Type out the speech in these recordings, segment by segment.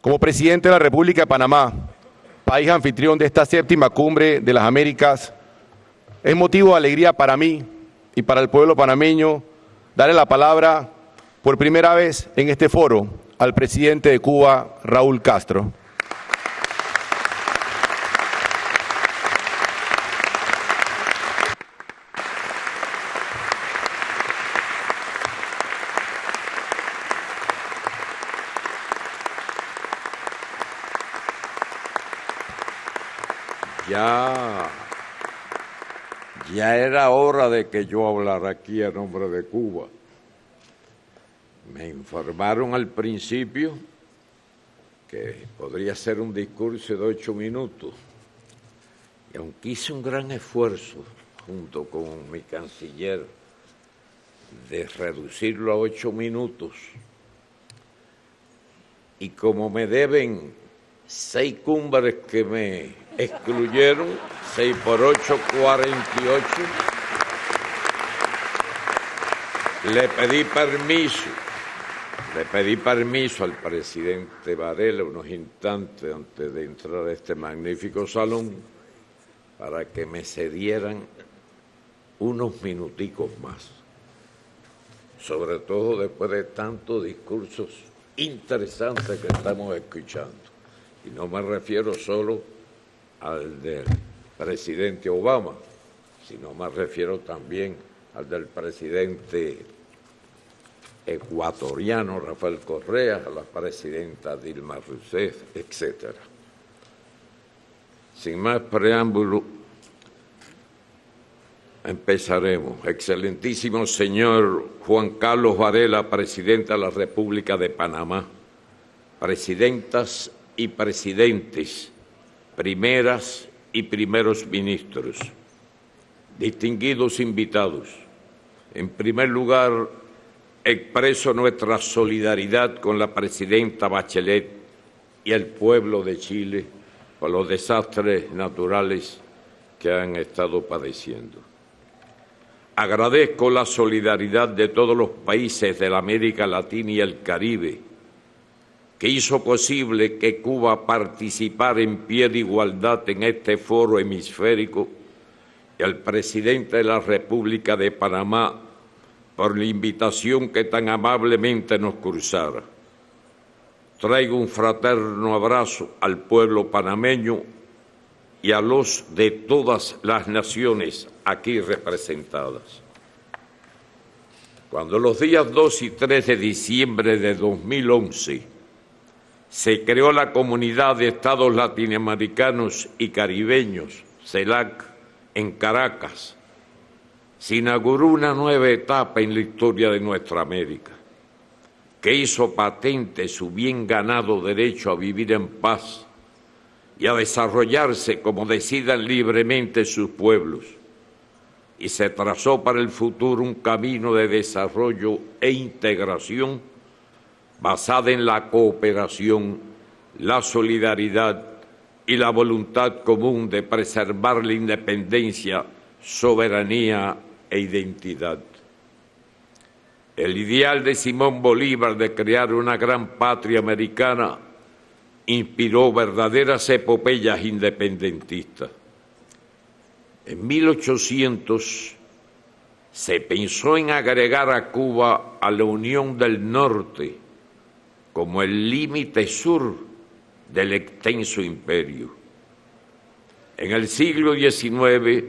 Como presidente de la República de Panamá, país anfitrión de esta séptima cumbre de las Américas, es motivo de alegría para mí y para el pueblo panameño darle la palabra por primera vez en este foro al presidente de Cuba, Raúl Castro. Ya era hora de que yo hablara aquí a nombre de Cuba. Me informaron al principio que podría ser un discurso de 8 minutos. Y aunque hice un gran esfuerzo, junto con mi canciller, de reducirlo a 8 minutos, y como me deben 6 cumbres que me excluyeron, 6 por 8, 48, le pedí permiso al presidente Varela unos instantes antes de entrar a este magnífico salón para que me cedieran unos minuticos más, sobre todo después de tantos discursos interesantes que estamos escuchando. Y no me refiero solo al del presidente Obama, sino me refiero también al del presidente ecuatoriano Rafael Correa, a la presidenta Dilma Rousseff, etc. Sin más preámbulo, empezaremos. Excelentísimo señor Juan Carlos Varela, presidente de la República de Panamá, presidentas y presidentes, primeras y primeros ministros, distinguidos invitados, en primer lugar, expreso nuestra solidaridad con la presidenta Bachelet y el pueblo de Chile por los desastres naturales que han estado padeciendo. Agradezco la solidaridad de todos los países de la América Latina y el Caribe, que hizo posible que Cuba participara en pie de igualdad en este foro hemisférico, y al presidente de la República de Panamá por la invitación que tan amablemente nos cruzara. Traigo un fraterno abrazo al pueblo panameño y a los de todas las naciones aquí representadas. Cuando los días 2 y 3 de diciembre de 2011 se creó la Comunidad de Estados Latinoamericanos y Caribeños, CELAC, en Caracas, se inauguró una nueva etapa en la historia de nuestra América, que hizo patente su bien ganado derecho a vivir en paz y a desarrollarse como decidan libremente sus pueblos, y se trazó para el futuro un camino de desarrollo e integración basada en la cooperación, la solidaridad y la voluntad común de preservar la independencia, soberanía e identidad. El ideal de Simón Bolívar de crear una gran patria americana inspiró verdaderas epopeyas independentistas. En 1800 se pensó en agregar a Cuba a la Unión del Norte como el límite sur del extenso imperio. En el siglo XIX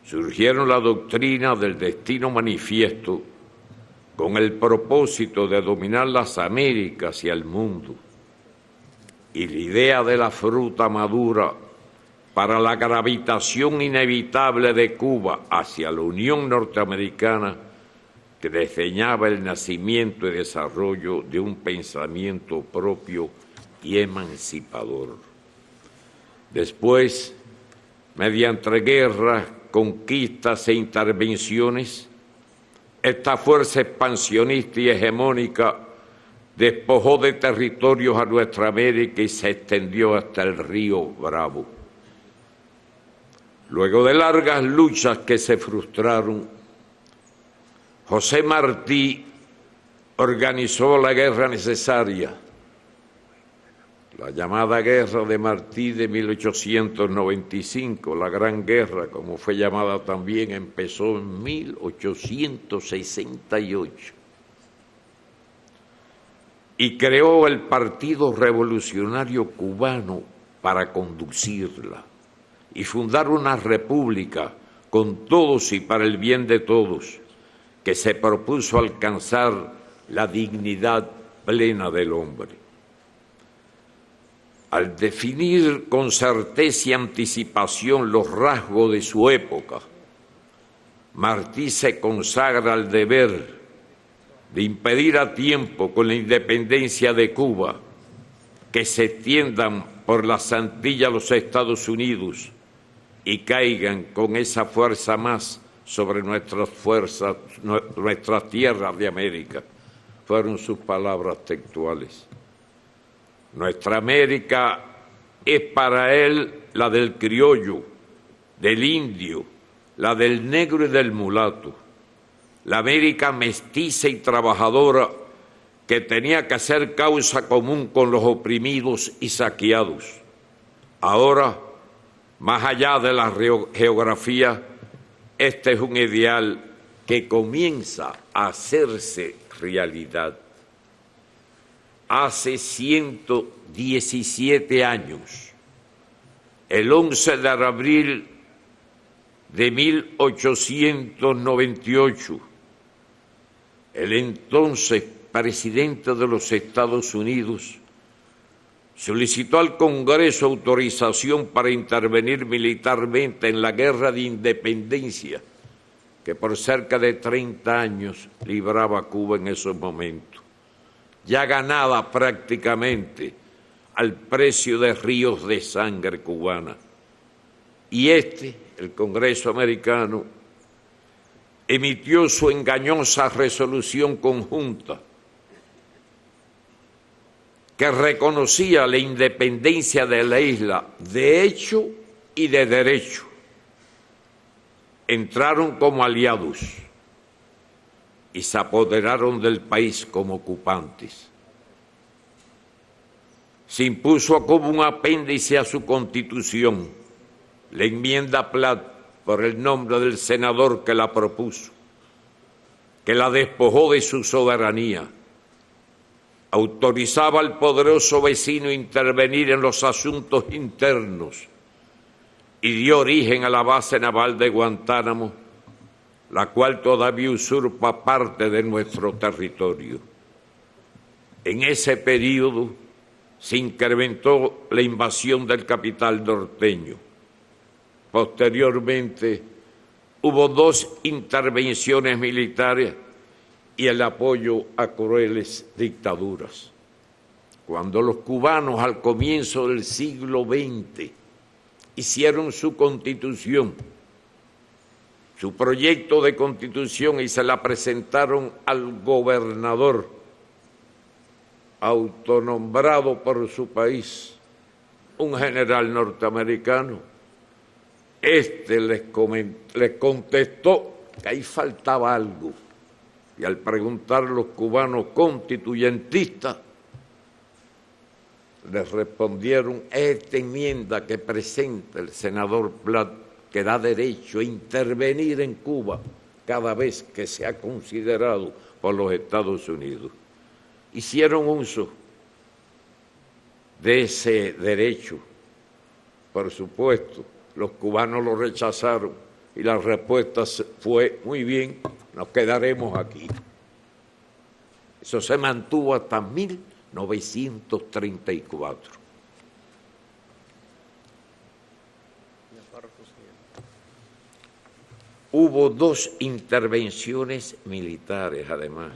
surgieron la doctrina del destino manifiesto con el propósito de dominar las Américas y el mundo, y la idea de la fruta madura para la gravitación inevitable de Cuba hacia la Unión Norteamericana, que diseñaba el nacimiento y desarrollo de un pensamiento propio y emancipador. Después, mediante guerras, conquistas e intervenciones, esta fuerza expansionista y hegemónica despojó de territorios a nuestra América y se extendió hasta el río Bravo. Luego de largas luchas que se frustraron, José Martí organizó la guerra necesaria La llamada Guerra de Martí de 1895, la Gran Guerra, como fue llamada también, empezó en 1868 y creó el Partido Revolucionario Cubano para conducirla y fundar una república con todos y para el bien de todos, que se propuso alcanzar la dignidad plena del hombre. Al definir con certeza y anticipación los rasgos de su época, Martí se consagra al deber de impedir a tiempo, con la independencia de Cuba, que se extiendan por las Antillas los Estados Unidos y caigan con esa fuerza más sobre nuestras tierras de América. Fueron sus palabras textuales. Nuestra América es para él la del criollo, del indio, la del negro y del mulato. La América mestiza y trabajadora que tenía que hacer causa común con los oprimidos y saqueados. Ahora, más allá de la geografía, este es un ideal que comienza a hacerse realidad. Hace 117 años, el 11 de abril de 1898, el entonces presidente de los Estados Unidos solicitó al Congreso autorización para intervenir militarmente en la Guerra de Independencia que por cerca de 30 años libraba Cuba en esos momentos, ya ganada prácticamente al precio de ríos de sangre cubana. Y el Congreso americano, emitió su engañosa resolución conjunta que reconocía la independencia de la isla de hecho y de derecho. Entraron como aliados y se apoderaron del país como ocupantes. Se impuso como un apéndice a su Constitución la enmienda Platt, por el nombre del senador que la propuso, que la despojó de su soberanía. Autorizaba al poderoso vecino a intervenir en los asuntos internos y dio origen a la base naval de Guantánamo, la cual todavía usurpa parte de nuestro territorio. En ese período se incrementó la invasión del capital norteño. Posteriormente hubo 2 intervenciones militares y el apoyo a crueles dictaduras. Cuando los cubanos al comienzo del siglo XX hicieron su constitución, su proyecto de constitución, y se la presentaron al gobernador autonombrado por su país, un general norteamericano, les contestó que ahí faltaba algo. Y al preguntar a los cubanos constituyentistas, les respondieron: esta enmienda que presenta el senador Platt, que da derecho a intervenir en Cuba cada vez que sea considerado por los Estados Unidos. Hicieron uso de ese derecho. Por supuesto, los cubanos lo rechazaron y la respuesta fue: muy bien, nos quedaremos aquí. Eso se mantuvo hasta 1934. Hubo 2 intervenciones militares, además,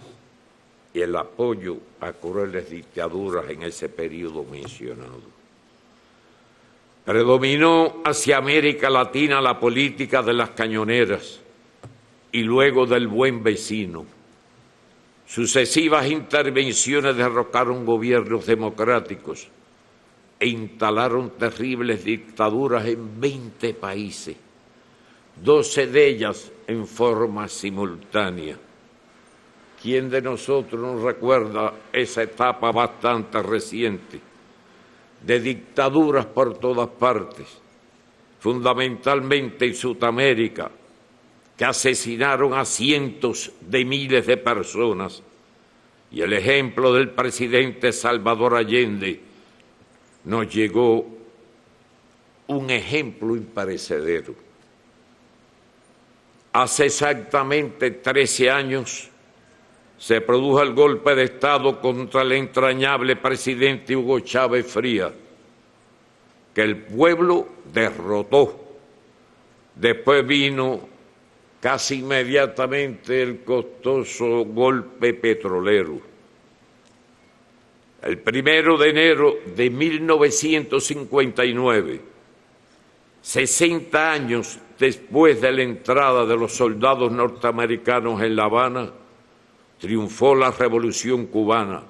y el apoyo a crueles dictaduras en ese periodo mencionado. Predominó hacia América Latina la política de las cañoneras y luego del buen vecino. Sucesivas intervenciones derrocaron gobiernos democráticos e instalaron terribles dictaduras en 20 países, 12 de ellas en forma simultánea. ¿Quién de nosotros no recuerda esa etapa bastante reciente de dictaduras por todas partes, fundamentalmente en Sudamérica, que asesinaron a cientos de miles de personas, y el ejemplo del presidente Salvador Allende nos llegó un ejemplo imperecedero. Hace exactamente 13 años se produjo el golpe de Estado contra el entrañable presidente Hugo Chávez Frías, que el pueblo derrotó. Después vino casi inmediatamente el costoso golpe petrolero. El 1 de enero de 1959, 60 años después de la entrada de los soldados norteamericanos en La Habana, triunfó la Revolución Cubana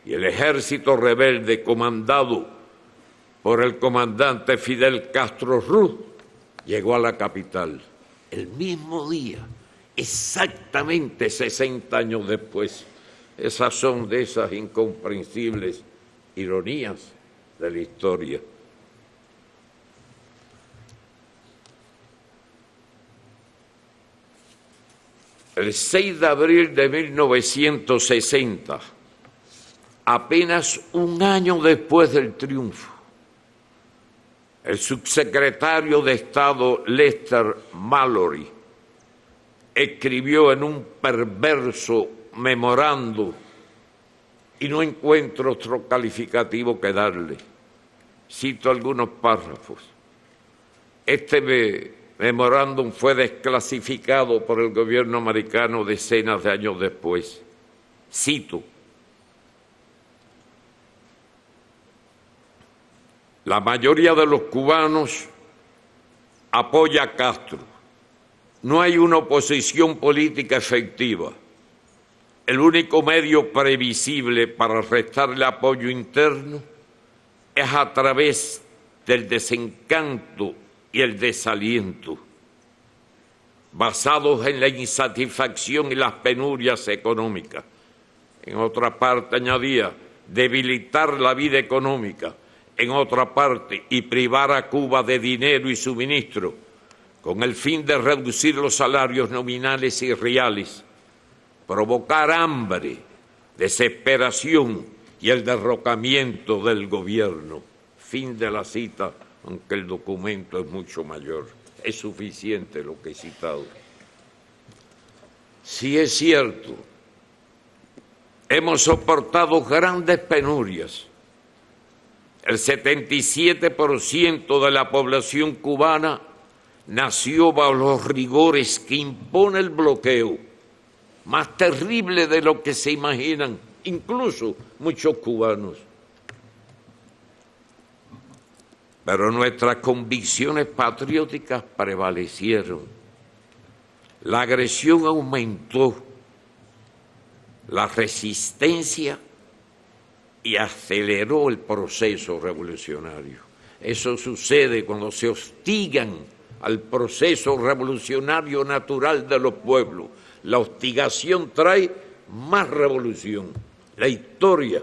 y el ejército rebelde comandado por el comandante Fidel Castro Ruz llegó a la capital. El mismo día, exactamente 60 años después. Esas son de esas incomprensibles ironías de la historia. El 6 de abril de 1960, apenas un año después del triunfo, el subsecretario de Estado Lester Mallory escribió en un perverso memorando, y no encuentro otro calificativo que darle. Cito algunos párrafos. Este memorándum fue desclasificado por el gobierno americano decenas de años después. Cito: la mayoría de los cubanos apoya a Castro. No hay una oposición política efectiva. El único medio previsible para restarle apoyo interno es a través del desencanto y el desaliento, basados en la insatisfacción y las penurias económicas. En otra parte, añadía, debilitar la vida económica. En otra parte, y privar a Cuba de dinero y suministro, con el fin de reducir los salarios nominales y reales, provocar hambre, desesperación y el derrocamiento del gobierno. Fin de la cita, aunque el documento es mucho mayor. Es suficiente lo que he citado. Sí es cierto, hemos soportado grandes penurias. El 77% de la población cubana nació bajo los rigores que impone el bloqueo, más terrible de lo que se imaginan, incluso muchos cubanos. Pero nuestras convicciones patrióticas prevalecieron. La agresión aumentó, la resistencia y aceleró el proceso revolucionario. Eso sucede cuando se hostigan al proceso revolucionario natural de los pueblos. La hostigación trae más revolución. La historia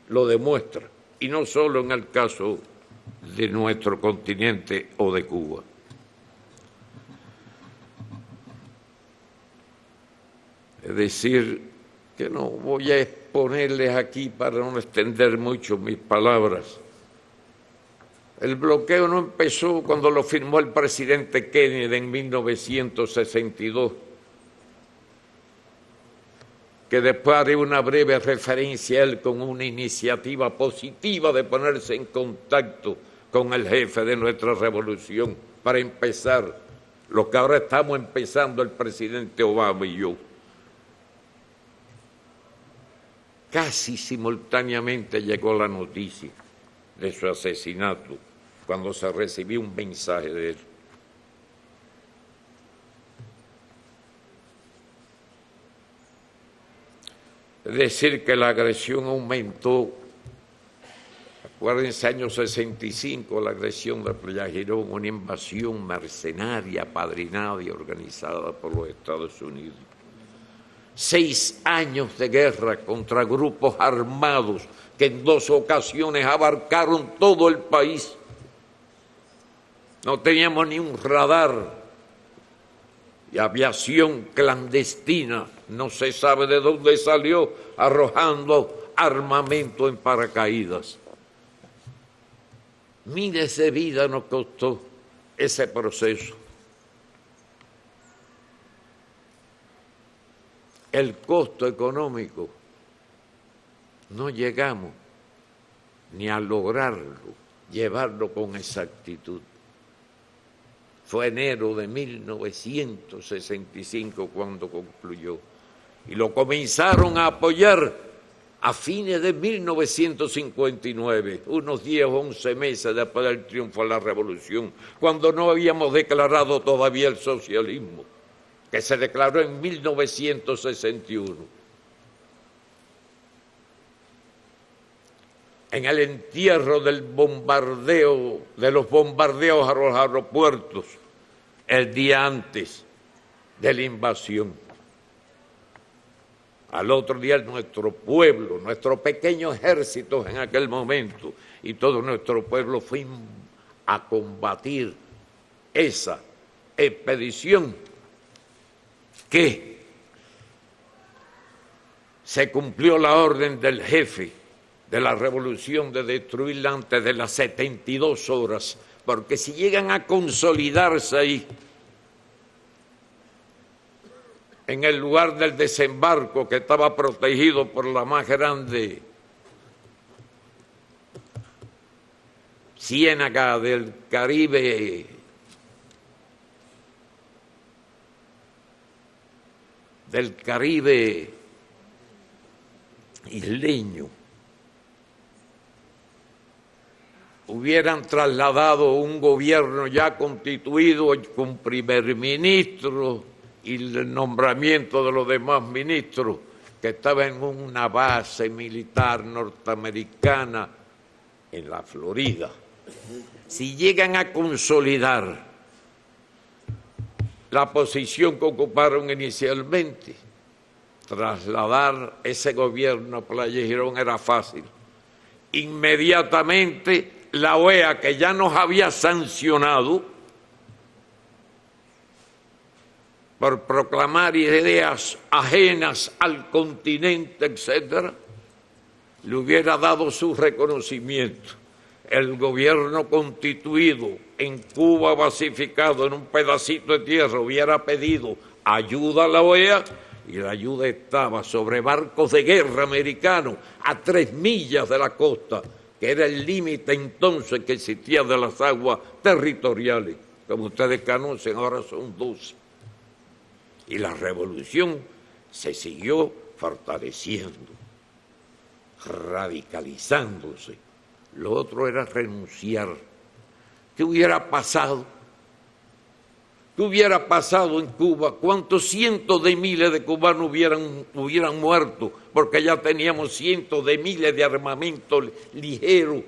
lo demuestra, y no solo en el caso de nuestro continente o de Cuba. Es decir, que no voy a exponerles aquí para no extender mucho mis palabras. El bloqueo no empezó cuando lo firmó el presidente Kennedy en 1962, que después haré una breve referencia a él con una iniciativa positiva de ponerse en contacto con el jefe de nuestra revolución para empezar lo que ahora estamos empezando el presidente Obama y yo. Casi simultáneamente llegó la noticia de su asesinato cuando se recibió un mensaje de él. Es decir, que la agresión aumentó. Acuérdense, año 65, la agresión de Playa Girón, una invasión mercenaria, apadrinada y organizada por los Estados Unidos. 6 años de guerra contra grupos armados que en 2 ocasiones abarcaron todo el país. No teníamos ni un radar y aviación clandestina, no se sabe de dónde salió, arrojando armamento en paracaídas. Miles de vidas nos costó ese proceso. El costo económico, no llegamos ni a lograrlo, llevarlo con exactitud. Fue enero de 1965 cuando concluyó. Y lo comenzaron a apoyar a fines de 1959, unos 10 o 11 meses después del triunfo de la Revolución, cuando no habíamos declarado todavía el socialismo, que se declaró en 1961. En el entierro del bombardeo, de los bombardeos a los aeropuertos, el día antes de la invasión. Al otro día nuestro pueblo, nuestro pequeño ejército en aquel momento y todo nuestro pueblo fuimos a combatir esa expedición que se cumplió la orden del jefe de la revolución de destruirla antes de las 72 horas, porque si llegan a consolidarse ahí, en el lugar del desembarco que estaba protegido por la más grande ciénaga del Caribe isleño, hubieran trasladado un gobierno ya constituido con primer ministro y el nombramiento de los demás ministros, que estaba en una base militar norteamericana en la Florida. Si llegan a consolidar la posición que ocuparon inicialmente, trasladar ese gobierno a Playa Girón era fácil. Inmediatamente la OEA, que ya nos había sancionado por proclamar ideas ajenas al continente, etcétera, le hubiera dado su reconocimiento. El gobierno constituido en Cuba, pacificado en un pedacito de tierra, hubiera pedido ayuda a la OEA, y la ayuda estaba sobre barcos de guerra americanos a 3 millas de la costa, que era el límite entonces que existía de las aguas territoriales. Como ustedes conocen, ahora son 12. Y la revolución se siguió fortaleciendo, radicalizándose. Lo otro era renunciar. ¿Qué hubiera pasado? ¿Qué hubiera pasado en Cuba? ¿Cuántos cientos de miles de cubanos hubieran muerto? Porque ya teníamos cientos de miles de armamento ligero.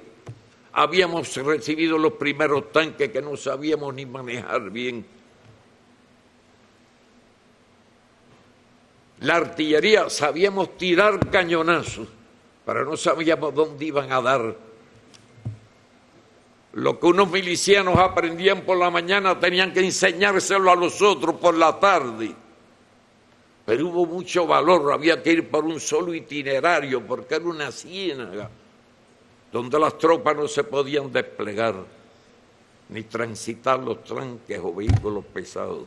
Habíamos recibido los primeros tanques que no sabíamos ni manejar bien. La artillería, sabíamos tirar cañonazos, pero no sabíamos dónde iban a dar. Lo que unos milicianos aprendían por la mañana tenían que enseñárselo a los otros por la tarde. Pero hubo mucho valor, había que ir por un solo itinerario, porque era una ciénaga donde las tropas no se podían desplegar, ni transitar los tranques o vehículos pesados.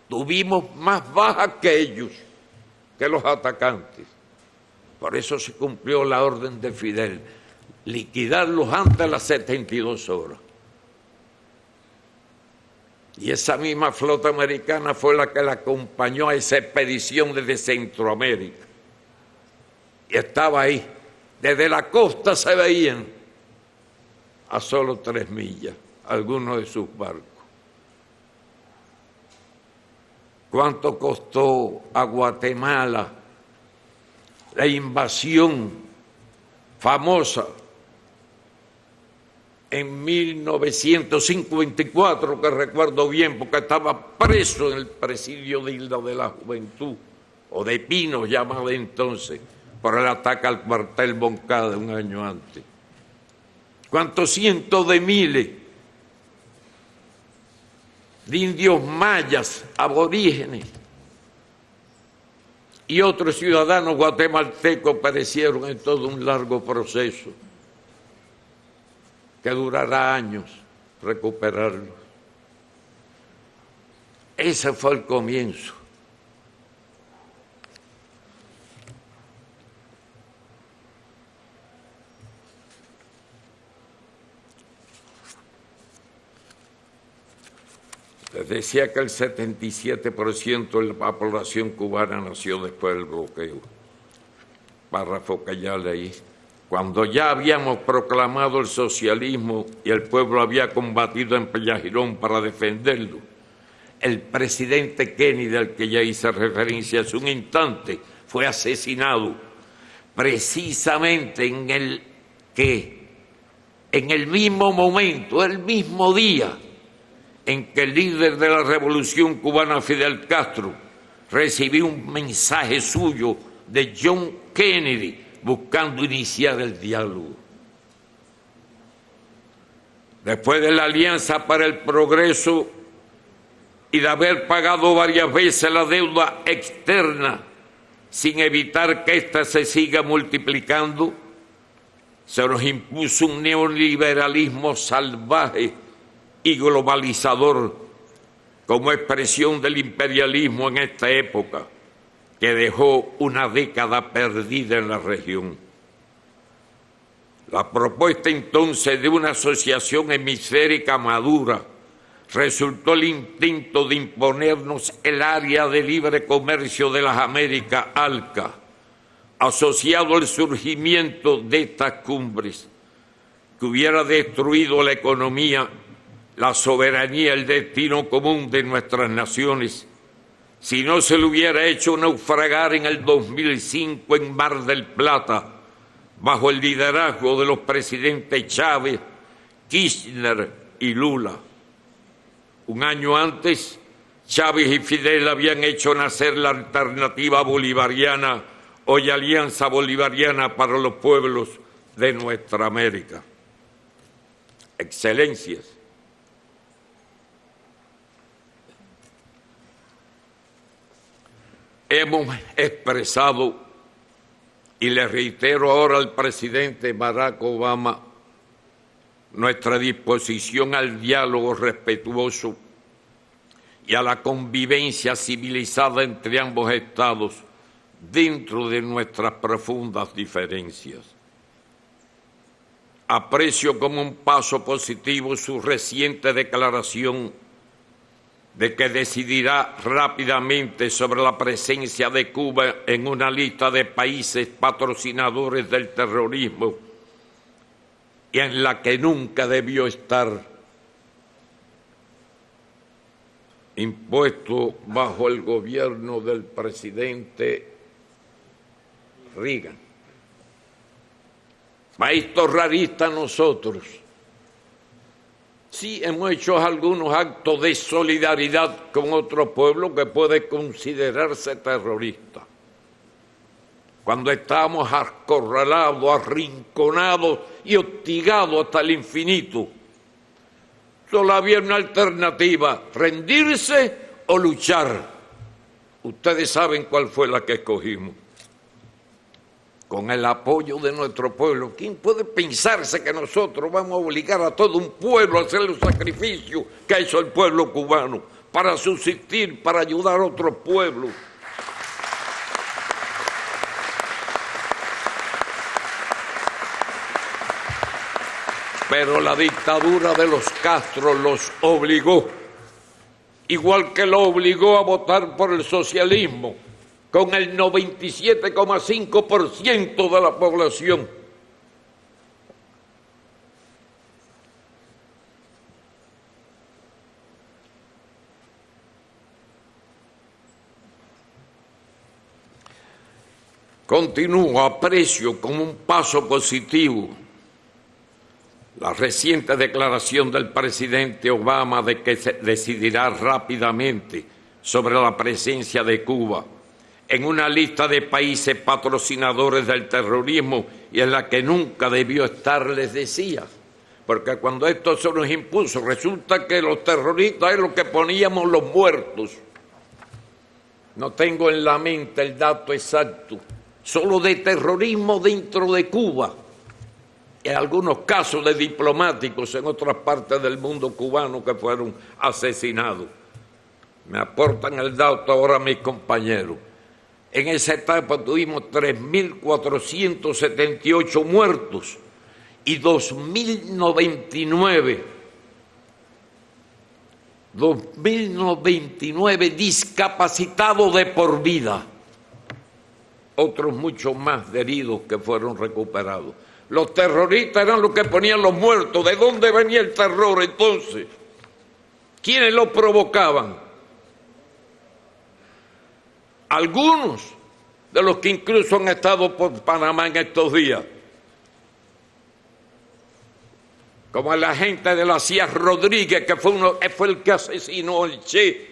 Tuvimos más bajas que ellos, que los atacantes. Por eso se cumplió la orden de Fidel, liquidarlos antes de las 72 horas. Y esa misma flota americana fue la que la acompañó a esa expedición desde Centroamérica. Y estaba ahí. Desde la costa se veían a solo 3 millas algunos de sus barcos. ¿Cuánto costó a Guatemala la invasión famosa en 1954, que recuerdo bien porque estaba preso en el presidio de Isla de la Juventud, o de Pinos llamada entonces, por el ataque al cuartel Moncada un año antes. ¿Cuántos cientos de miles de indios mayas, aborígenes y otros ciudadanos guatemaltecos perecieron en todo un largo proceso que durará años recuperarlo? Ese fue el comienzo. Les decía que el 77% de la población cubana nació después del bloqueo. Párrafo que ya leí. Cuando ya habíamos proclamado el socialismo y el pueblo había combatido en Pellagirón para defenderlo, el presidente Kennedy, al que ya hice referencia hace un instante, fue asesinado precisamente en el mismo momento, el mismo día en que el líder de la revolución cubana, Fidel Castro, recibió un mensaje suyo de John Kennedy buscando iniciar el diálogo. Después de la Alianza para el Progreso y de haber pagado varias veces la deuda externa sin evitar que ésta se siga multiplicando, se nos impuso un neoliberalismo salvaje y globalizador como expresión del imperialismo en esta época, que dejó una década perdida en la región. La propuesta entonces de una asociación hemisférica madura resultó el intento de imponernos el área de libre comercio de las Américas, ALCA, asociado al surgimiento de estas cumbres, que hubiera destruido la economía, la soberanía, el destino común de nuestras naciones, si no se le hubiera hecho naufragar en el 2005 en Mar del Plata, bajo el liderazgo de los presidentes Chávez, Kirchner y Lula. Un año antes, Chávez y Fidel habían hecho nacer la alternativa bolivariana, hoy Alianza Bolivariana para los Pueblos de nuestra América. Excelencias, hemos expresado, y le reitero ahora al presidente Barack Obama, nuestra disposición al diálogo respetuoso y a la convivencia civilizada entre ambos estados dentro de nuestras profundas diferencias. Aprecio como un paso positivo su reciente declaración de que decidirá rápidamente sobre la presencia de Cuba en una lista de países patrocinadores del terrorismo y en la que nunca debió estar, impuesto bajo el gobierno del presidente Reagan. País terrorista nosotros. Sí, hemos hecho algunos actos de solidaridad con otro pueblo que puede considerarse terrorista. Cuando estábamos acorralados, arrinconados y hostigados hasta el infinito, solo había una alternativa: rendirse o luchar. Ustedes saben cuál fue la que escogimos. Con el apoyo de nuestro pueblo. ¿Quién puede pensarse que nosotros vamos a obligar a todo un pueblo a hacer los sacrificios que ha hecho el pueblo cubano para subsistir, para ayudar a otros pueblos? Pero la dictadura de los Castro los obligó, igual que lo obligó a votar por el socialismo, con el 97,5% de la población. Continúo, aprecio como un paso positivo la reciente declaración del presidente Obama de que se decidirá rápidamente sobre la presencia de Cuba en una lista de países patrocinadores del terrorismo y en la que nunca debió estar, les decía. Porque cuando esto se nos impuso, resulta que los terroristas es lo que poníamos los muertos. No tengo en la mente el dato exacto, solo de terrorismo dentro de Cuba. En algunos casos de diplomáticos en otras partes del mundo cubano que fueron asesinados. Me aportan el dato ahora mis compañeros. En esa etapa tuvimos 3.478 muertos y 2.099 discapacitados de por vida. Otros muchos más heridos que fueron recuperados. Los terroristas eran los que ponían los muertos. ¿De dónde venía el terror entonces? ¿Quiénes lo provocaban? Algunos de los que incluso han estado por Panamá en estos días, como el agente de la CIA Rodríguez, que fue el que asesinó al Che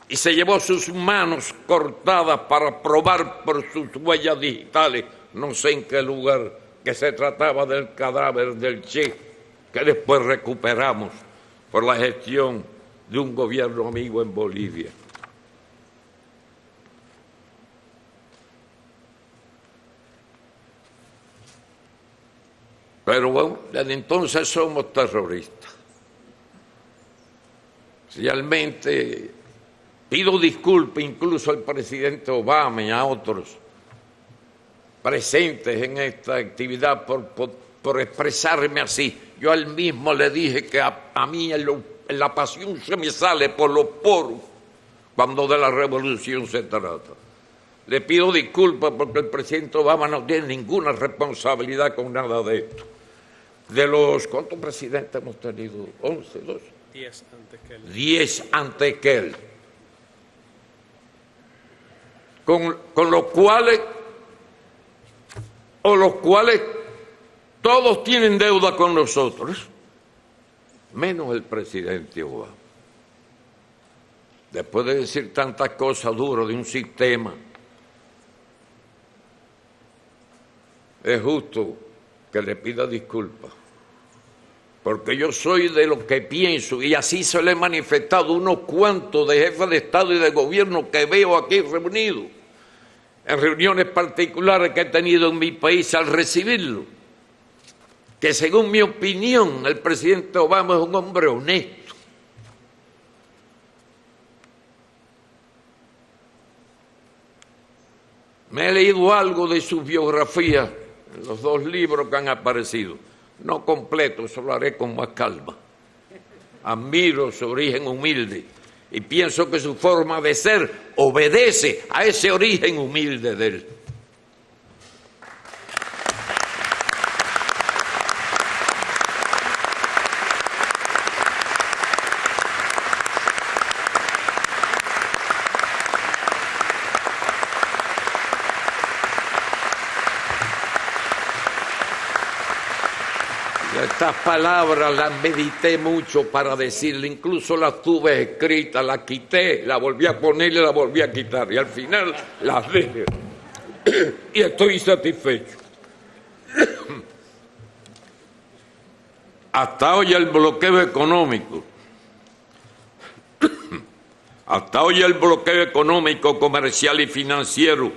y se llevó sus manos cortadas para probar por sus huellas digitales, no sé en qué lugar, que se trataba del cadáver del Che, que después recuperamos por la gestión de un gobierno amigo en Bolivia. Pero bueno, desde entonces somos terroristas. Realmente pido disculpas incluso al presidente Obama y a otros presentes en esta actividad por expresarme así. Yo al mismo le dije que a mí la pasión se me sale por los poros cuando de la revolución se trata. Le pido disculpas porque el presidente Obama no tiene ninguna responsabilidad con nada de esto. De los, ¿cuántos presidentes hemos tenido? 11, 12. 10 antes que él. 10 antes que él. Con los cuales todos tienen deuda con nosotros, menos el presidente Obama. Después de decir tantas cosas duras de un sistema, es justo que le pida disculpas, porque yo soy de lo que pienso, y así se lo he manifestado unos cuantos de jefes de Estado y de gobierno que veo aquí reunidos, en reuniones particulares que he tenido en mi país al recibirlo, que según mi opinión el presidente Obama es un hombre honesto. Me he leído algo de su biografía, los 2 libros que han aparecido, no completo, eso lo haré con más calma. Admiro su origen humilde y pienso que su forma de ser obedece a ese origen humilde de él. Estas palabras las medité mucho para decirle, incluso las tuve escritas, las quité, las volví a poner y las volví a quitar, y al final las dejé. Y estoy satisfecho. Hasta hoy el bloqueo económico, comercial y financiero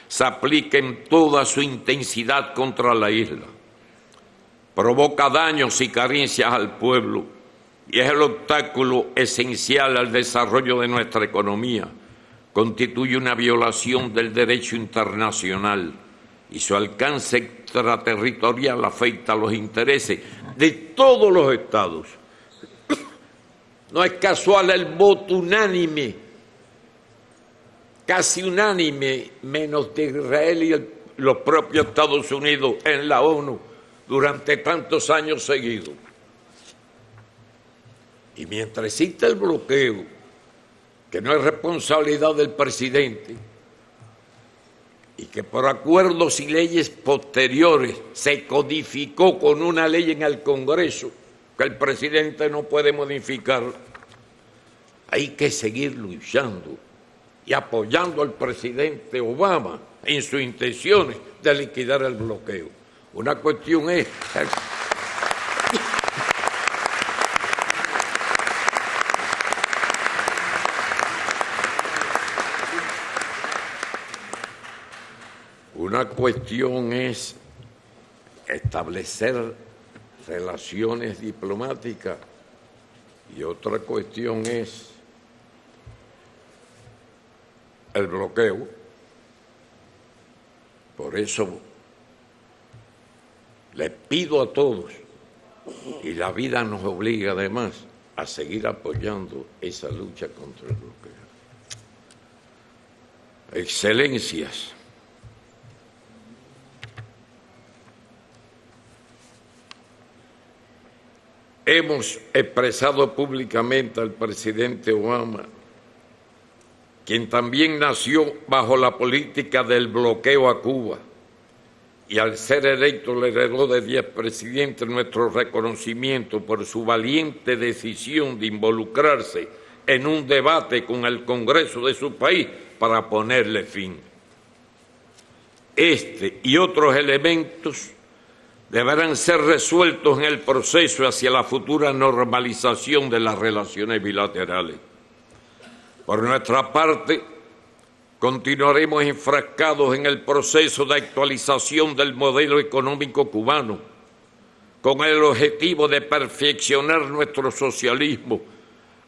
se aplica en toda su intensidad contra la isla. Provoca daños y carencias al pueblo y es el obstáculo esencial al desarrollo de nuestra economía. Constituye una violación del derecho internacional y su alcance extraterritorial afecta a los intereses de todos los estados. No es casual el voto unánime, casi unánime, menos de Israel y los propios Estados Unidos en la ONU, durante tantos años seguidos. Y mientras exista el bloqueo, que no es responsabilidad del presidente, y que por acuerdos y leyes posteriores se codificó con una ley en el Congreso, que el presidente no puede modificar, hay que seguir luchando y apoyando al presidente Obama en sus intenciones de liquidar el bloqueo. Una cuestión es... Una cuestión es establecer relaciones diplomáticas y otra cuestión es el bloqueo. Por eso les pido a todos, y la vida nos obliga además a seguir apoyando esa lucha contra el bloqueo. Excelencias, hemos expresado públicamente al presidente Obama, quien también nació bajo la política del bloqueo a Cuba y al ser electo le heredó de 10 presidentes, nuestro reconocimiento por su valiente decisión de involucrarse en un debate con el Congreso de su país para ponerle fin. Este y otros elementos deberán ser resueltos en el proceso hacia la futura normalización de las relaciones bilaterales. Por nuestra parte, continuaremos enfrascados en el proceso de actualización del modelo económico cubano, con el objetivo de perfeccionar nuestro socialismo,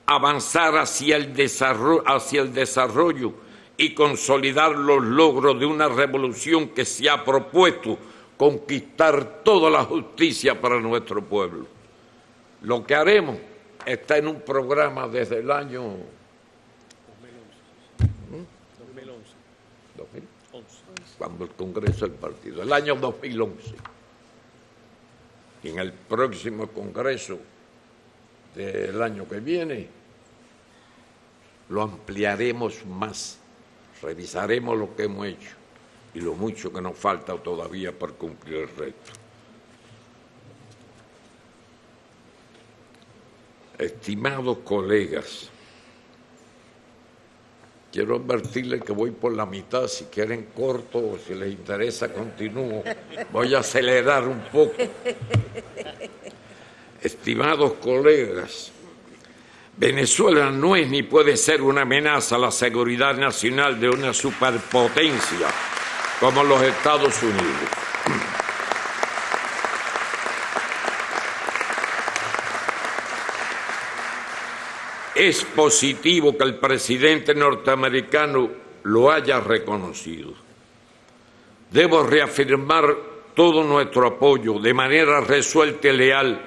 avanzar hacia el desarrollo y consolidar los logros de una revolución que se ha propuesto conquistar toda la justicia para nuestro pueblo. Lo que haremos está en un programa desde el año 2011, cuando el Congreso del Partido, el año 2011. Y en el próximo Congreso del año que viene lo ampliaremos más, revisaremos lo que hemos hecho y lo mucho que nos falta todavía para cumplir el reto. Estimados colegas, quiero advertirles que voy por la mitad, si quieren corto o si les interesa continúo. Voy a acelerar un poco. Estimados colegas, Venezuela no es ni puede ser una amenaza a la seguridad nacional de una superpotencia como los Estados Unidos. Es positivo que el presidente norteamericano lo haya reconocido. Debo reafirmar todo nuestro apoyo de manera resuelta y leal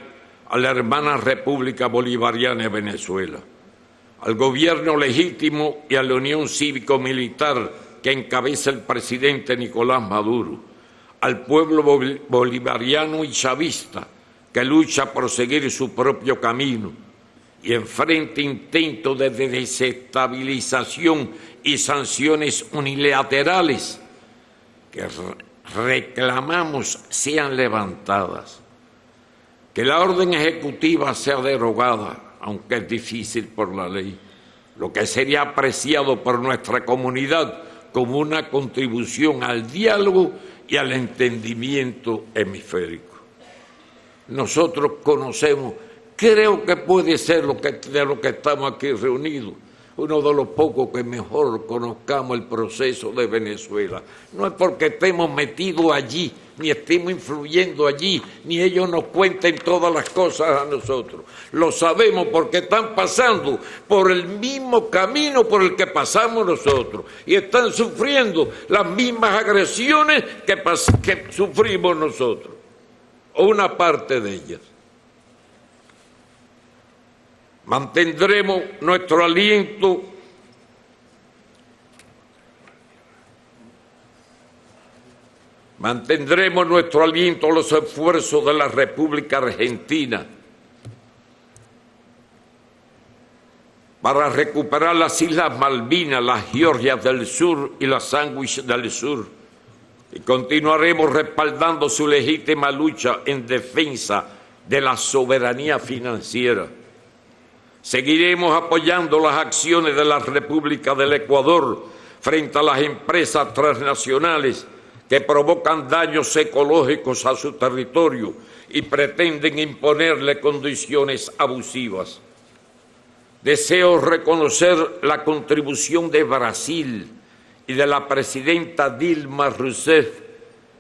a la hermana República Bolivariana de Venezuela, al gobierno legítimo y a la unión cívico-militar que encabeza el presidente Nicolás Maduro, al pueblo bolivariano y chavista que lucha por seguir su propio camino y enfrenta intentos de desestabilización y sanciones unilaterales que reclamamos sean levantadas, que la orden ejecutiva sea derogada, aunque es difícil por la ley, lo que sería apreciado por nuestra comunidad como una contribución al diálogo y al entendimiento hemisférico. Nosotros conocemos, creo que puede ser de lo que estamos aquí reunidos, uno de los pocos que mejor conozcamos el proceso de Venezuela. No es porque estemos metidos allí, ni estemos influyendo allí, ni ellos nos cuenten todas las cosas a nosotros. Lo sabemos porque están pasando por el mismo camino por el que pasamos nosotros y están sufriendo las mismas agresiones que sufrimos nosotros, o una parte de ellas. Mantendremos nuestro aliento a los esfuerzos de la República Argentina para recuperar las Islas Malvinas, las Georgias del Sur y las Sandwich del Sur, y continuaremos respaldando su legítima lucha en defensa de la soberanía financiera. Seguiremos apoyando las acciones de la República del Ecuador frente a las empresas transnacionales que provocan daños ecológicos a su territorio y pretenden imponerle condiciones abusivas. Deseo reconocer la contribución de Brasil y de la presidenta Dilma Rousseff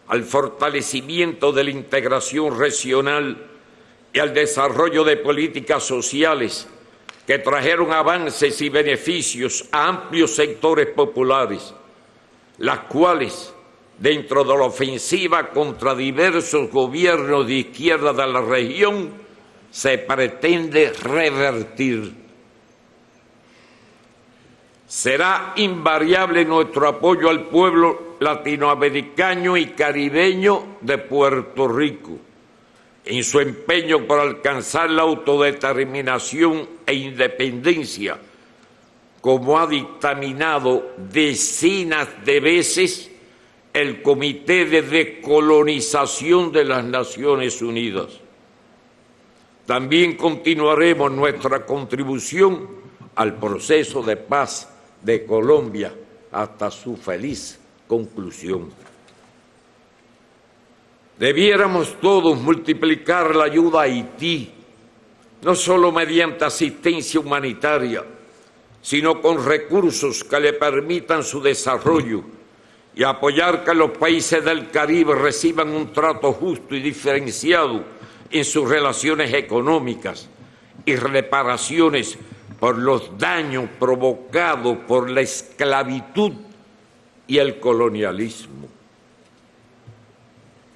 al fortalecimiento de la integración regional y al desarrollo de políticas sociales que trajeron avances y beneficios a amplios sectores populares, las cuales, dentro de la ofensiva contra diversos gobiernos de izquierda de la región, se pretende revertir. Será invariable nuestro apoyo al pueblo latinoamericano y caribeño de Puerto Rico, en su empeño por alcanzar la autodeterminación e independencia, como ha dictaminado decenas de veces el Comité de Descolonización de las Naciones Unidas. También continuaremos nuestra contribución al proceso de paz de Colombia hasta su feliz conclusión. Debiéramos todos multiplicar la ayuda a Haití, no solo mediante asistencia humanitaria, sino con recursos que le permitan su desarrollo y apoyar que los países del Caribe reciban un trato justo y diferenciado en sus relaciones económicas y reparaciones por los daños provocados por la esclavitud y el colonialismo.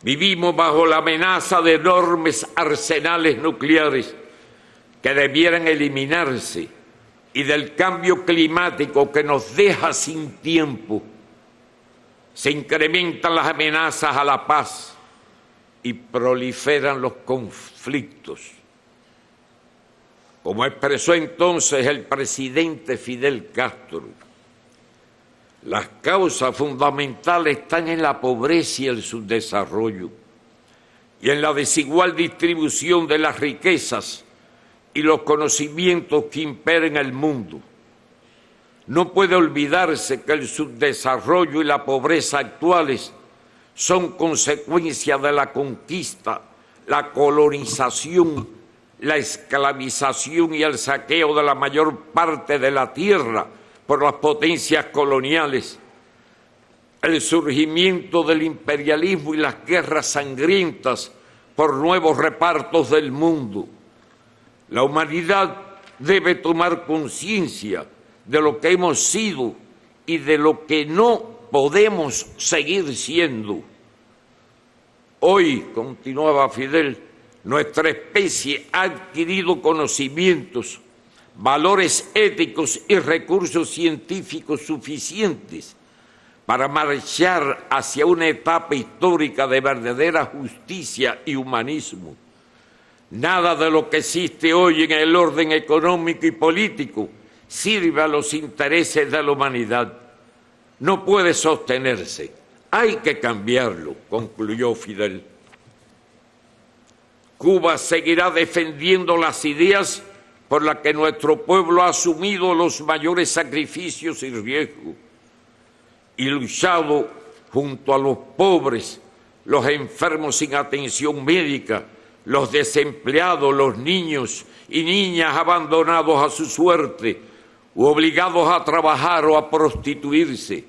Vivimos bajo la amenaza de enormes arsenales nucleares que debieran eliminarse y del cambio climático que nos deja sin tiempo. Se incrementan las amenazas a la paz y proliferan los conflictos. Como expresó entonces el presidente Fidel Castro, las causas fundamentales están en la pobreza y el subdesarrollo, y en la desigual distribución de las riquezas y los conocimientos que imperan el mundo. No puede olvidarse que el subdesarrollo y la pobreza actuales son consecuencia de la conquista, la colonización, la esclavización y el saqueo de la mayor parte de la tierra por las potencias coloniales, el surgimiento del imperialismo y las guerras sangrientas por nuevos repartos del mundo. La humanidad debe tomar conciencia de lo que hemos sido y de lo que no podemos seguir siendo. Hoy, continuaba Fidel, nuestra especie ha adquirido conocimientos, valores éticos y recursos científicos suficientes para marchar hacia una etapa histórica de verdadera justicia y humanismo. Nada de lo que existe hoy en el orden económico y político sirve a los intereses de la humanidad. No puede sostenerse. Hay que cambiarlo, concluyó Fidel. Cuba seguirá defendiendo las ideas por las que nuestro pueblo ha asumido los mayores sacrificios y riesgos y luchado junto a los pobres, los enfermos sin atención médica, los desempleados, los niños y niñas abandonados a su suerte u obligados a trabajar o a prostituirse.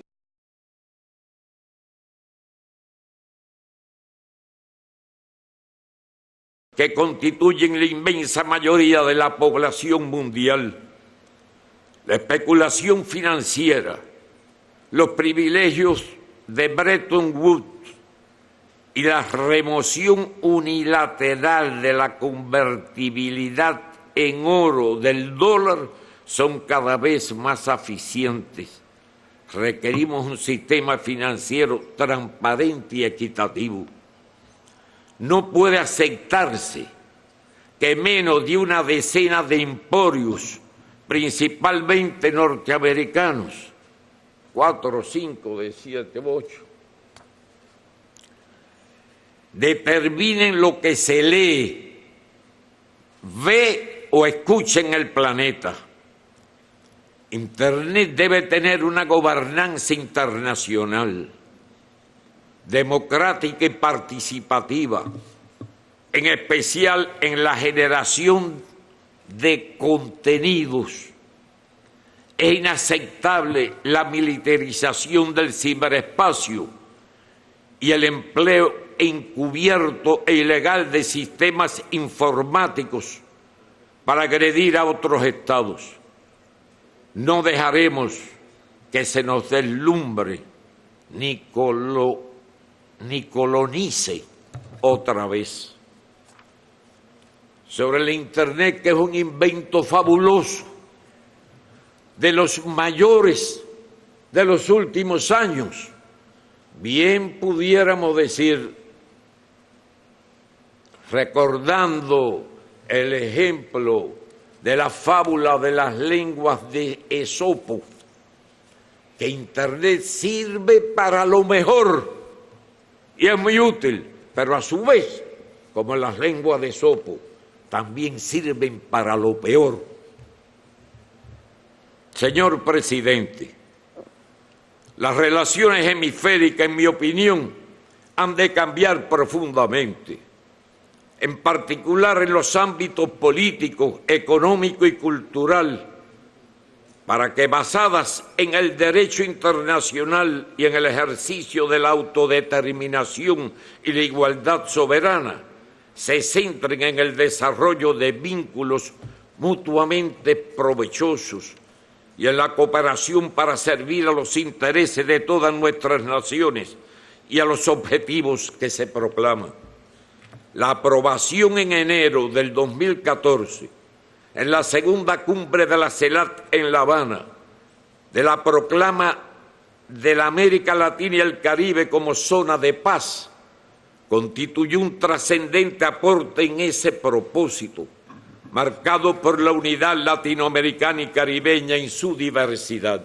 Que constituyen la inmensa mayoría de la población mundial. La especulación financiera, los privilegios de Bretton Woods y la remoción unilateral de la convertibilidad en oro del dólar son cada vez más eficientes. Requerimos un sistema financiero transparente y equitativo. No puede aceptarse que menos de una decena de emporios, principalmente norteamericanos, 4 o 5 de 7 u 8, determinen lo que se lee, ve o escuchen el planeta. Internet debe tener una gobernanza internacional, democrática y participativa, en especial en la generación de contenidos. Es inaceptable la militarización del ciberespacio y el empleo encubierto e ilegal de sistemas informáticos para agredir a otros estados. No dejaremos que se nos deslumbre ni colonice otra vez. Sobre el Internet, que es un invento fabuloso, de los mayores de los últimos años, bien pudiéramos decir, recordando el ejemplo de la fábula de las lenguas de Esopo, que Internet sirve para lo mejor y es muy útil, pero a su vez, como las lenguas de Esopo, también sirven para lo peor. Señor presidente, las relaciones hemisféricas, en mi opinión, han de cambiar profundamente, en particular en los ámbitos político, económico y cultural, para que, basadas en el derecho internacional y en el ejercicio de la autodeterminación y la igualdad soberana, se centren en el desarrollo de vínculos mutuamente provechosos y en la cooperación para servir a los intereses de todas nuestras naciones y a los objetivos que se proclaman. La aprobación en enero del 2014, en la segunda cumbre de la CELAC en La Habana, de la proclama de la América Latina y el Caribe como zona de paz, constituyó un trascendente aporte en ese propósito, marcado por la unidad latinoamericana y caribeña en su diversidad.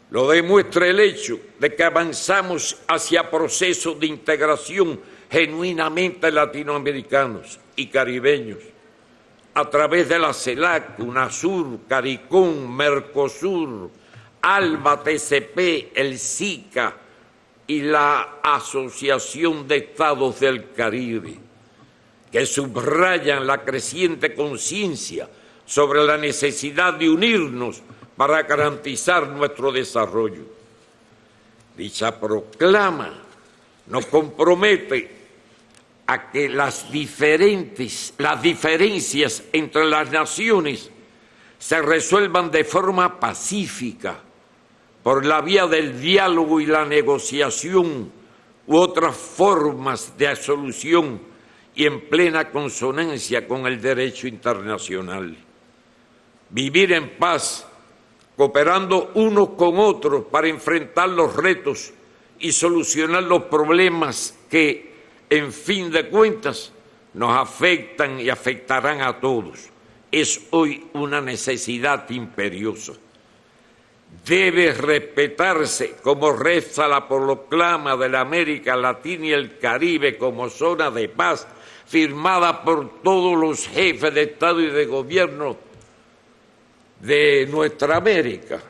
Lo demuestra el hecho de que avanzamos hacia procesos de integración genuinamente latinoamericanos y caribeños, a través de la CELAC, UNASUR, CARICOM, Mercosur, ALBA, TCP, el SICA y la Asociación de Estados del Caribe, que subrayan la creciente conciencia sobre la necesidad de unirnos para garantizar nuestro desarrollo. Dicha proclama nos compromete a que las diferencias entre las naciones se resuelvan de forma pacífica, por la vía del diálogo y la negociación u otras formas de solución y en plena consonancia con el derecho internacional. Vivir en paz, cooperando unos con otros para enfrentar los retos y solucionar los problemas que, en fin de cuentas, nos afectan y afectarán a todos. Es hoy una necesidad imperiosa. Debe respetarse, como reza la proclama de la América Latina y el Caribe como zona de paz, firmada por todos los jefes de Estado y de Gobierno de nuestra América.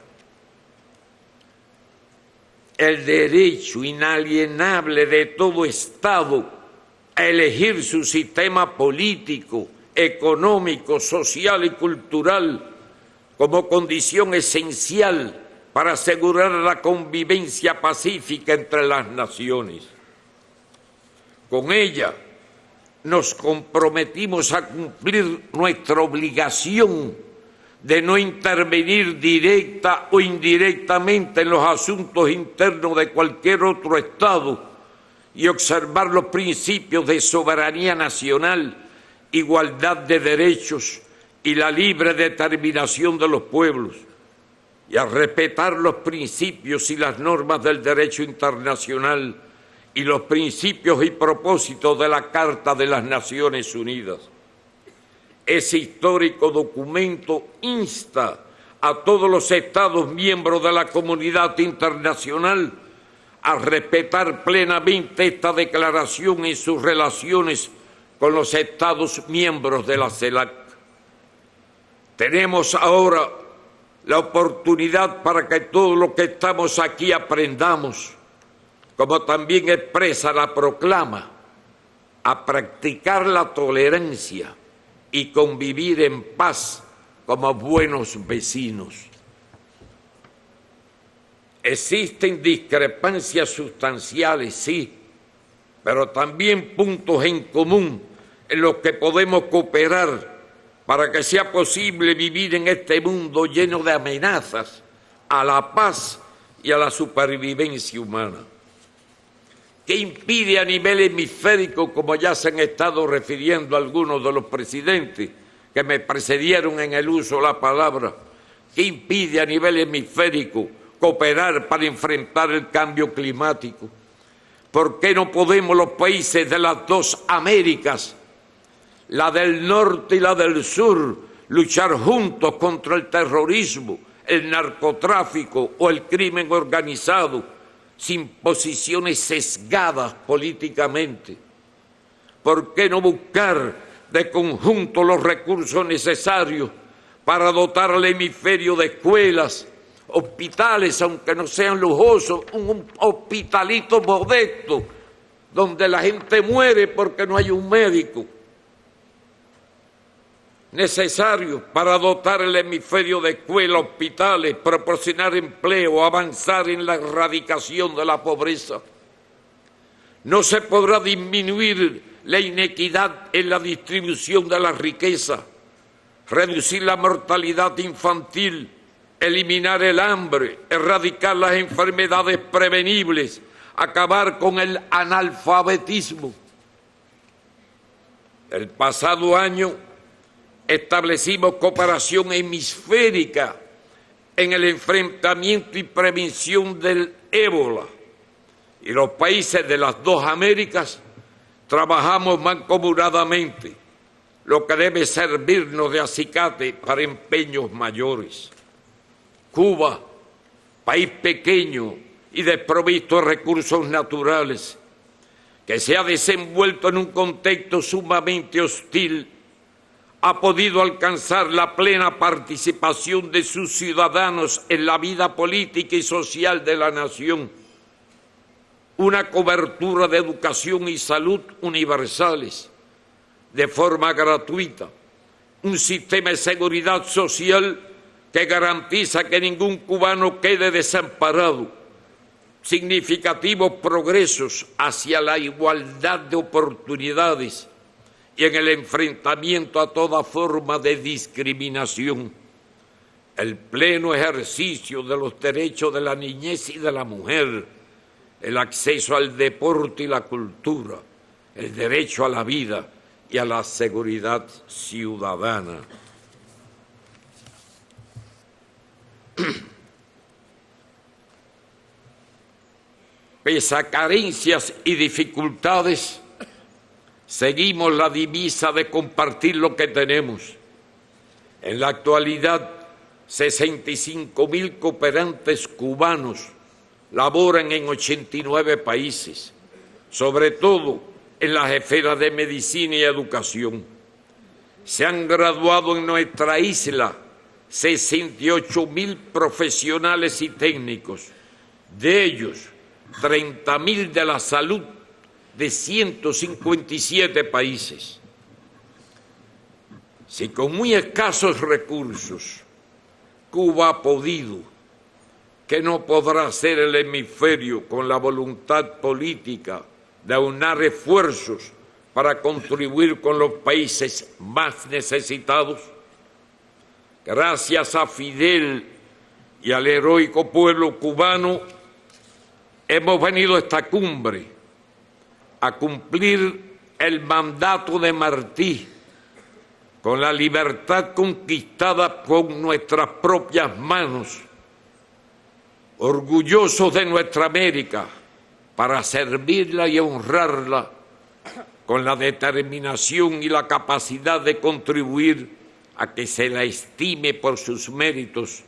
El derecho inalienable de todo Estado a elegir su sistema político, económico, social y cultural como condición esencial para asegurar la convivencia pacífica entre las naciones. Con ella nos comprometimos a cumplir nuestra obligación de no intervenir directa o indirectamente en los asuntos internos de cualquier otro Estado y observar los principios de soberanía nacional, igualdad de derechos y la libre determinación de los pueblos, y a respetar los principios y las normas del derecho internacional y los principios y propósitos de la Carta de las Naciones Unidas. Ese histórico documento insta a todos los Estados miembros de la comunidad internacional a respetar plenamente esta declaración en sus relaciones con los Estados miembros de la CELAC. Tenemos ahora la oportunidad para que todos los que estamos aquí aprendamos, como también expresa la proclama, a practicar la tolerancia y convivir en paz como buenos vecinos. Existen discrepancias sustanciales, sí, pero también puntos en común en los que podemos cooperar para que sea posible vivir en este mundo lleno de amenazas a la paz y a la supervivencia humana. ¿Qué impide a nivel hemisférico, como ya se han estado refiriendo algunos de los presidentes que me precedieron en el uso de la palabra, qué impide a nivel hemisférico cooperar para enfrentar el cambio climático? ¿Por qué no podemos los países de las dos Américas, la del norte y la del sur, luchar juntos contra el terrorismo, el narcotráfico o el crimen organizado, sin posiciones sesgadas políticamente? ¿Por qué no buscar de conjunto los recursos necesarios para dotar al hemisferio de escuelas, hospitales, aunque no sean lujosos, un hospitalito modesto, donde la gente muere porque no hay un médico? Necesarios para dotar el hemisferio de escuelas, hospitales, proporcionar empleo, avanzar en la erradicación de la pobreza. No se podrá disminuir la inequidad en la distribución de la riqueza, reducir la mortalidad infantil, eliminar el hambre, erradicar las enfermedades prevenibles, acabar con el analfabetismo. El pasado año establecimos cooperación hemisférica en el enfrentamiento y prevención del ébola, y los países de las dos Américas trabajamos mancomunadamente, lo que debe servirnos de acicate para empeños mayores. Cuba, país pequeño y desprovisto de recursos naturales, que se ha desenvuelto en un contexto sumamente hostil, ha podido alcanzar la plena participación de sus ciudadanos en la vida política y social de la nación, una cobertura de educación y salud universales de forma gratuita, un sistema de seguridad social que garantiza que ningún cubano quede desamparado, significativos progresos hacia la igualdad de oportunidades y en el enfrentamiento a toda forma de discriminación, el pleno ejercicio de los derechos de la niñez y de la mujer, el acceso al deporte y la cultura, el derecho a la vida y a la seguridad ciudadana. Pese a carencias y dificultades, seguimos la divisa de compartir lo que tenemos. En la actualidad, 65.000 cooperantes cubanos laboran en 89 países, sobre todo en las esferas de medicina y educación. Se han graduado en nuestra isla 68.000 profesionales y técnicos, de ellos 30.000 de la salud de 157 países. Si con muy escasos recursos Cuba ha podido, ¿qué no podrá hacer el hemisferio con la voluntad política de aunar esfuerzos para contribuir con los países más necesitados? Gracias a Fidel y al heroico pueblo cubano, hemos venido a esta cumbre a cumplir el mandato de Martí, con la libertad conquistada con nuestras propias manos, orgullosos de nuestra América, para servirla y honrarla con la determinación y la capacidad de contribuir a que se la estime por sus méritos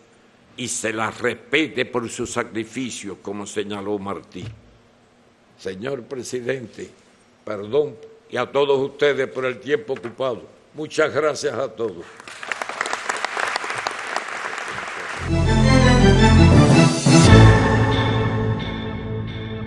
y se la respete por sus sacrificios, como señaló Martí. Señor presidente, perdón, y a todos ustedes por el tiempo ocupado. Muchas gracias a todos.